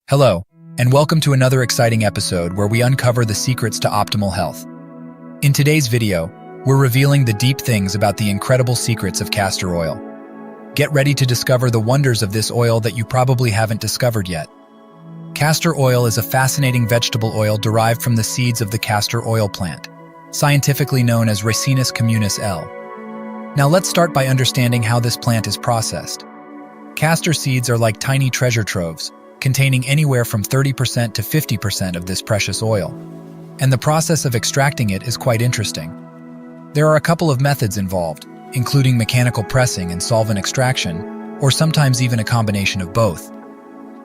Hello, and welcome to another exciting episode where we uncover the secrets to optimal health. In today's video, we're revealing the deep things about the incredible secrets of castor oil. Get ready to discover the wonders of this oil that you probably haven't discovered yet. Castor oil is a fascinating vegetable oil derived from the seeds of the castor oil plant, scientifically known as Ricinus communis L. Now let's start by understanding how this plant is processed. Castor seeds are like tiny treasure troves, containing anywhere from 30% to 50% of this precious oil. And the process of extracting it is quite interesting. There are a couple of methods involved, including mechanical pressing and solvent extraction, or sometimes even a combination of both.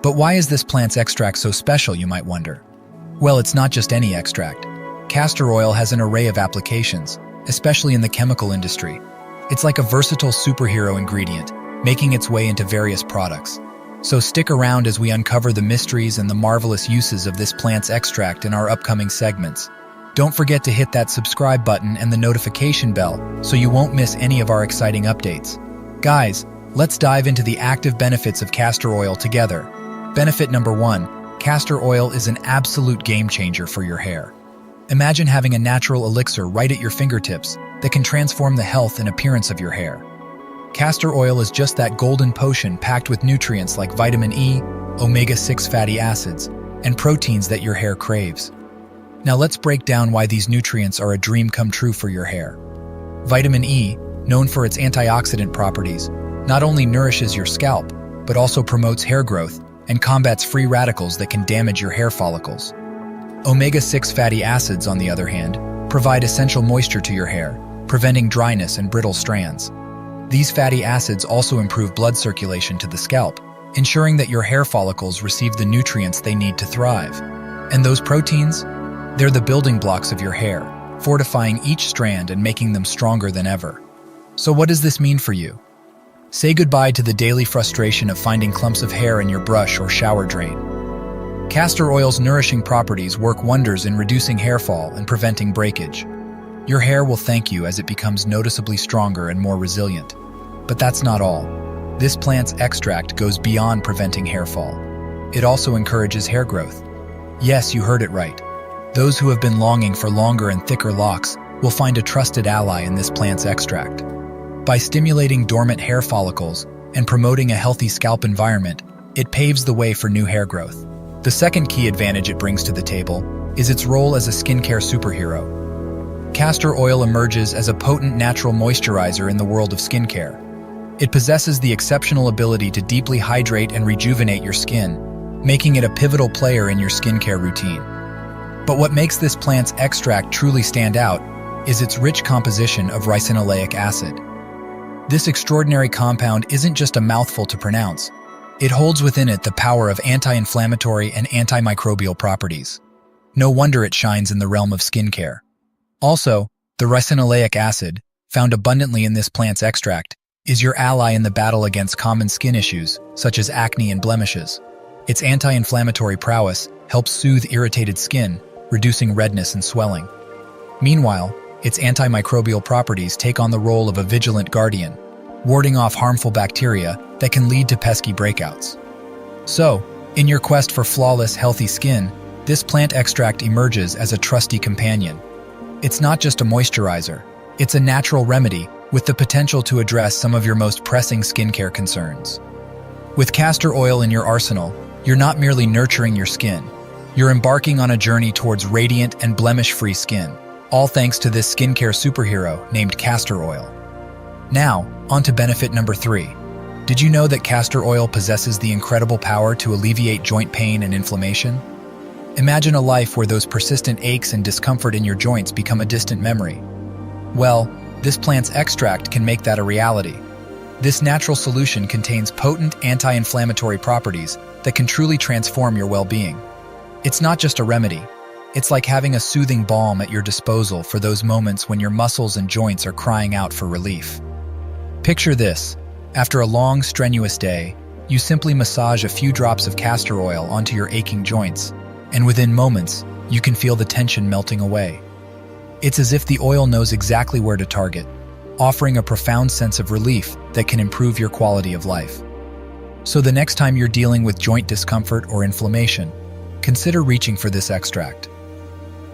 But why is this plant's extract so special, you might wonder? Well, it's not just any extract. Castor oil has an array of applications, especially in the chemical industry. It's like a versatile superhero ingredient, making its way into various products. So stick around as we uncover the mysteries and the marvelous uses of this plant's extract in our upcoming segments. Don't forget to hit that subscribe button and the notification bell so you won't miss any of our exciting updates. Guys, let's dive into the active benefits of castor oil together. Benefit number 1, castor oil is an absolute game changer for your hair. Imagine having a natural elixir right at your fingertips that can transform the health and appearance of your hair. Castor oil is just that golden potion packed with nutrients like vitamin E, omega-6 fatty acids, and proteins that your hair craves. Now let's break down why these nutrients are a dream come true for your hair. Vitamin E, known for its antioxidant properties, not only nourishes your scalp, but also promotes hair growth and combats free radicals that can damage your hair follicles. Omega-6 fatty acids, on the other hand, provide essential moisture to your hair, preventing dryness and brittle strands. These fatty acids also improve blood circulation to the scalp, ensuring that your hair follicles receive the nutrients they need to thrive. And those proteins? They're the building blocks of your hair, fortifying each strand and making them stronger than ever. So what does this mean for you? Say goodbye to the daily frustration of finding clumps of hair in your brush or shower drain. Castor oil's nourishing properties work wonders in reducing hair fall and preventing breakage. Your hair will thank you as it becomes noticeably stronger and more resilient. But that's not all. This plant's extract goes beyond preventing hair fall. It also encourages hair growth. Yes, you heard it right. Those who have been longing for longer and thicker locks will find a trusted ally in this plant's extract. By stimulating dormant hair follicles and promoting a healthy scalp environment, it paves the way for new hair growth. The second key advantage it brings to the table is its role as a skincare superhero. Castor oil emerges as a potent natural moisturizer in the world of skincare. It possesses the exceptional ability to deeply hydrate and rejuvenate your skin, making it a pivotal player in your skincare routine. But what makes this plant's extract truly stand out is its rich composition of ricinoleic acid. This extraordinary compound isn't just a mouthful to pronounce. It holds within it the power of anti-inflammatory and antimicrobial properties. No wonder it shines in the realm of skincare. Also, the ricinoleic acid, found abundantly in this plant's extract, is your ally in the battle against common skin issues, such as acne and blemishes. Its anti-inflammatory prowess helps soothe irritated skin, reducing redness and swelling. Meanwhile, its antimicrobial properties take on the role of a vigilant guardian, warding off harmful bacteria that can lead to pesky breakouts. So, in your quest for flawless, healthy skin, this plant extract emerges as a trusty companion. It's not just a moisturizer, it's a natural remedy with the potential to address some of your most pressing skincare concerns. With castor oil in your arsenal, you're not merely nurturing your skin, you're embarking on a journey towards radiant and blemish-free skin, all thanks to this skincare superhero named castor oil. Now, on to benefit number 3. Did you know that castor oil possesses the incredible power to alleviate joint pain and inflammation? Imagine a life where those persistent aches and discomfort in your joints become a distant memory. Well, this plant's extract can make that a reality. This natural solution contains potent anti-inflammatory properties that can truly transform your well-being. It's not just a remedy. It's like having a soothing balm at your disposal for those moments when your muscles and joints are crying out for relief. Picture this. After a long, strenuous day, you simply massage a few drops of castor oil onto your aching joints, and within moments, you can feel the tension melting away. It's as if the oil knows exactly where to target, offering a profound sense of relief that can improve your quality of life. So the next time you're dealing with joint discomfort or inflammation, consider reaching for this extract.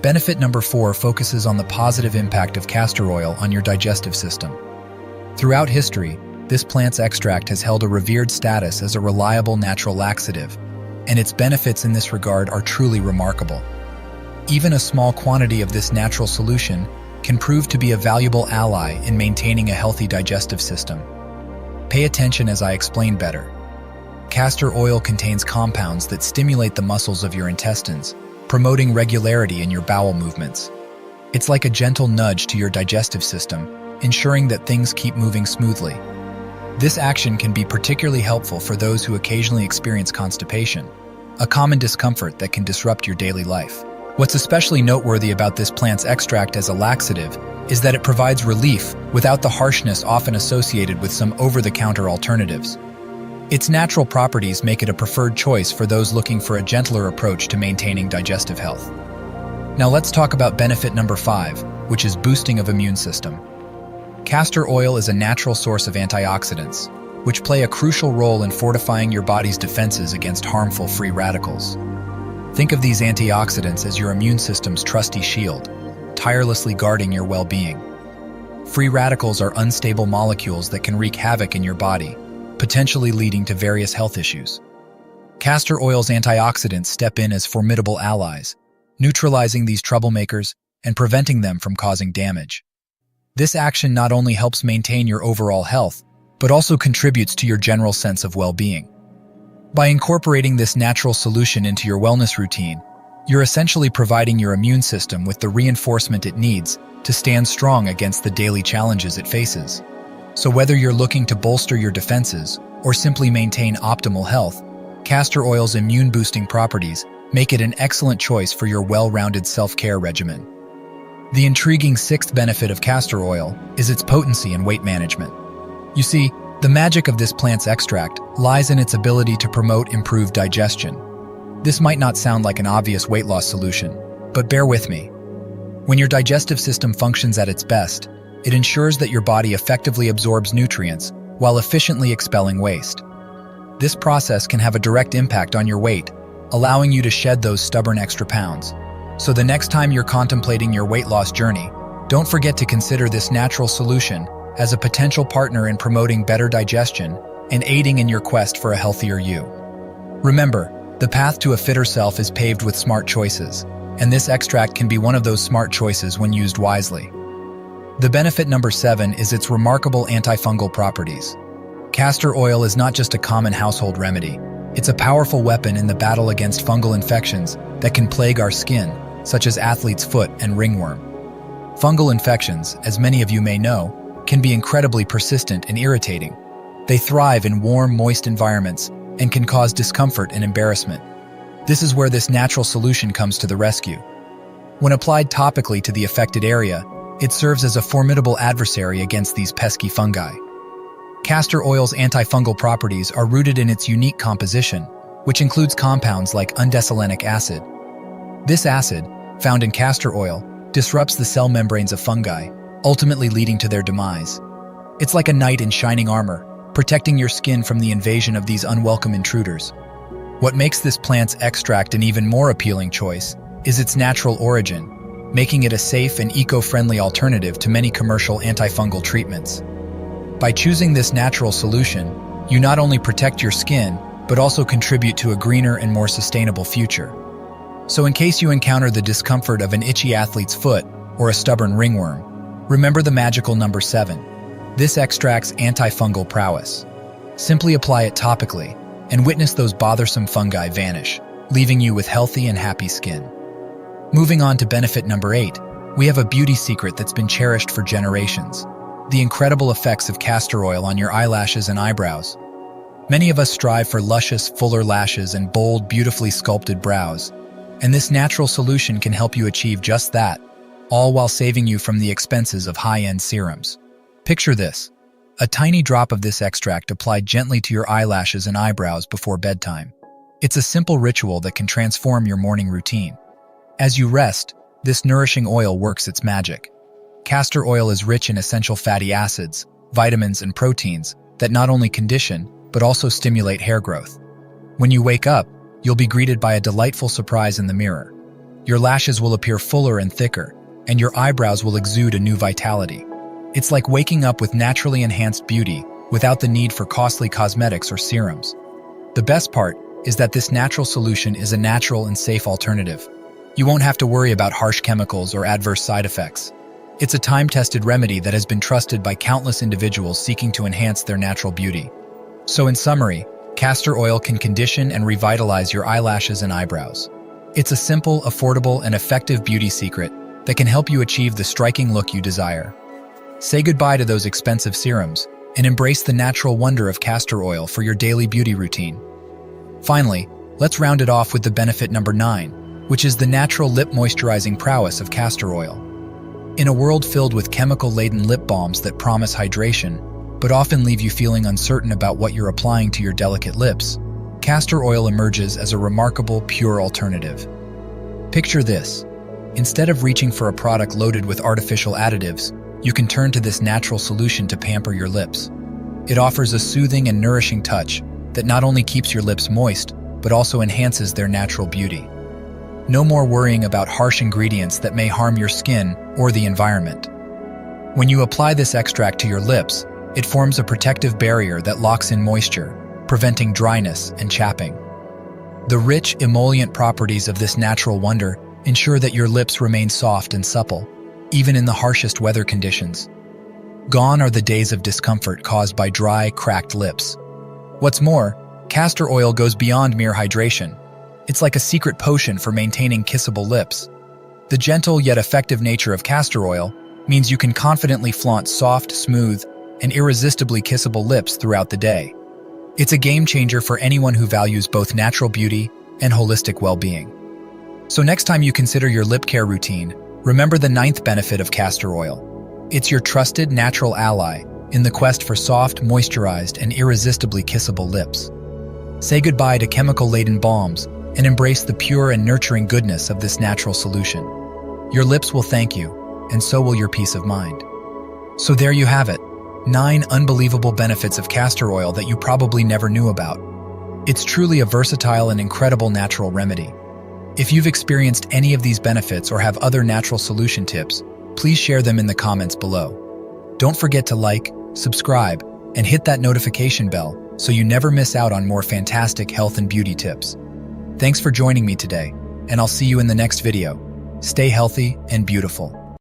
Benefit number 4 focuses on the positive impact of castor oil on your digestive system. Throughout history, this plant's extract has held a revered status as a reliable natural laxative, and its benefits in this regard are truly remarkable. Even a small quantity of this natural solution can prove to be a valuable ally in maintaining a healthy digestive system. Pay attention as I explain better. Castor oil contains compounds that stimulate the muscles of your intestines, promoting regularity in your bowel movements. It's like a gentle nudge to your digestive system, ensuring that things keep moving smoothly. This action can be particularly helpful for those who occasionally experience constipation, a common discomfort that can disrupt your daily life. What's especially noteworthy about this plant's extract as a laxative is that it provides relief without the harshness often associated with some over-the-counter alternatives. Its natural properties make it a preferred choice for those looking for a gentler approach to maintaining digestive health. Now let's talk about benefit number 5, which is boosting of immune system. Castor oil is a natural source of antioxidants, which play a crucial role in fortifying your body's defenses against harmful free radicals. Think of these antioxidants as your immune system's trusty shield, tirelessly guarding your well-being. Free radicals are unstable molecules that can wreak havoc in your body, potentially leading to various health issues. Castor oil's antioxidants step in as formidable allies, neutralizing these troublemakers and preventing them from causing damage. This action not only helps maintain your overall health, but also contributes to your general sense of well-being. By incorporating this natural solution into your wellness routine, you're essentially providing your immune system with the reinforcement it needs to stand strong against the daily challenges it faces. So whether you're looking to bolster your defenses or simply maintain optimal health, castor oil's immune-boosting properties make it an excellent choice for your well-rounded self-care regimen. The intriguing 6th benefit of castor oil is its potency and weight management. You see, the magic of this plant's extract lies in its ability to promote improved digestion. This might not sound like an obvious weight loss solution, but bear with me. When your digestive system functions at its best, it ensures that your body effectively absorbs nutrients while efficiently expelling waste. This process can have a direct impact on your weight, allowing you to shed those stubborn extra pounds. So the next time you're contemplating your weight loss journey, don't forget to consider this natural solution as a potential partner in promoting better digestion and aiding in your quest for a healthier you. Remember, the path to a fitter self is paved with smart choices, and this extract can be one of those smart choices when used wisely. The benefit number 7 is its remarkable antifungal properties. Castor oil is not just a common household remedy, it's a powerful weapon in the battle against fungal infections that can plague our skin, such as athlete's foot and ringworm. Fungal infections, as many of you may know, can be incredibly persistent and irritating. They thrive in warm, moist environments and can cause discomfort and embarrassment. This is where this natural solution comes to the rescue. When applied topically to the affected area, it serves as a formidable adversary against these pesky fungi. Castor oil's antifungal properties are rooted in its unique composition, which includes compounds like undesolenic acid. This acid, found in castor oil, disrupts the cell membranes of fungi, ultimately leading to their demise. It's like a knight in shining armor, protecting your skin from the invasion of these unwelcome intruders. What makes this plant's extract an even more appealing choice is its natural origin, making it a safe and eco-friendly alternative to many commercial antifungal treatments. By choosing this natural solution, you not only protect your skin, but also contribute to a greener and more sustainable future. So in case you encounter the discomfort of an itchy athlete's foot or a stubborn ringworm, remember the magical number 7. This extract's antifungal prowess. Simply apply it topically and witness those bothersome fungi vanish, leaving you with healthy and happy skin. Moving on to benefit number 8, we have a beauty secret that's been cherished for generations: the incredible effects of castor oil on your eyelashes and eyebrows. Many of us strive for luscious, fuller lashes and bold, beautifully sculpted brows, and this natural solution can help you achieve just that, all while saving you from the expenses of high-end serums. Picture this: a tiny drop of this extract applied gently to your eyelashes and eyebrows before bedtime. It's a simple ritual that can transform your morning routine. As you rest, this nourishing oil works its magic. Castor oil is rich in essential fatty acids, vitamins, and proteins that not only condition, but also stimulate hair growth. When you wake up, you'll be greeted by a delightful surprise in the mirror. Your lashes will appear fuller and thicker, and your eyebrows will exude a new vitality. It's like waking up with naturally enhanced beauty without the need for costly cosmetics or serums. The best part is that this natural solution is a natural and safe alternative. You won't have to worry about harsh chemicals or adverse side effects. It's a time-tested remedy that has been trusted by countless individuals seeking to enhance their natural beauty. So in summary, castor oil can condition and revitalize your eyelashes and eyebrows. It's a simple, affordable, and effective beauty secret that can help you achieve the striking look you desire. Say goodbye to those expensive serums and embrace the natural wonder of castor oil for your daily beauty routine. Finally, let's round it off with the benefit number 9, which is the natural lip moisturizing prowess of castor oil. In a world filled with chemical-laden lip balms that promise hydration, but often leave you feeling uncertain about what you're applying to your delicate lips, castor oil emerges as a remarkable, pure alternative. Picture this. Instead of reaching for a product loaded with artificial additives, you can turn to this natural solution to pamper your lips. It offers a soothing and nourishing touch that not only keeps your lips moist, but also enhances their natural beauty. No more worrying about harsh ingredients that may harm your skin or the environment. When you apply this extract to your lips, it forms a protective barrier that locks in moisture, preventing dryness and chapping. The rich, emollient properties of this natural wonder ensure that your lips remain soft and supple, even in the harshest weather conditions. Gone are the days of discomfort caused by dry, cracked lips. What's more, castor oil goes beyond mere hydration. It's like a secret potion for maintaining kissable lips. The gentle yet effective nature of castor oil means you can confidently flaunt soft, smooth, and irresistibly kissable lips throughout the day. It's a game changer for anyone who values both natural beauty and holistic well-being. So next time you consider your lip care routine, remember the 9th benefit of castor oil. It's your trusted natural ally in the quest for soft, moisturized, and irresistibly kissable lips. Say goodbye to chemical-laden balms and embrace the pure and nurturing goodness of this natural solution. Your lips will thank you, and so will your peace of mind. So there you have it, 9 unbelievable benefits of castor oil that you probably never knew about. It's truly a versatile and incredible natural remedy. If you've experienced any of these benefits or have other natural solution tips, please share them in the comments below. Don't forget to like, subscribe, and hit that notification bell so you never miss out on more fantastic health and beauty tips. Thanks for joining me today, and I'll see you in the next video. Stay healthy and beautiful.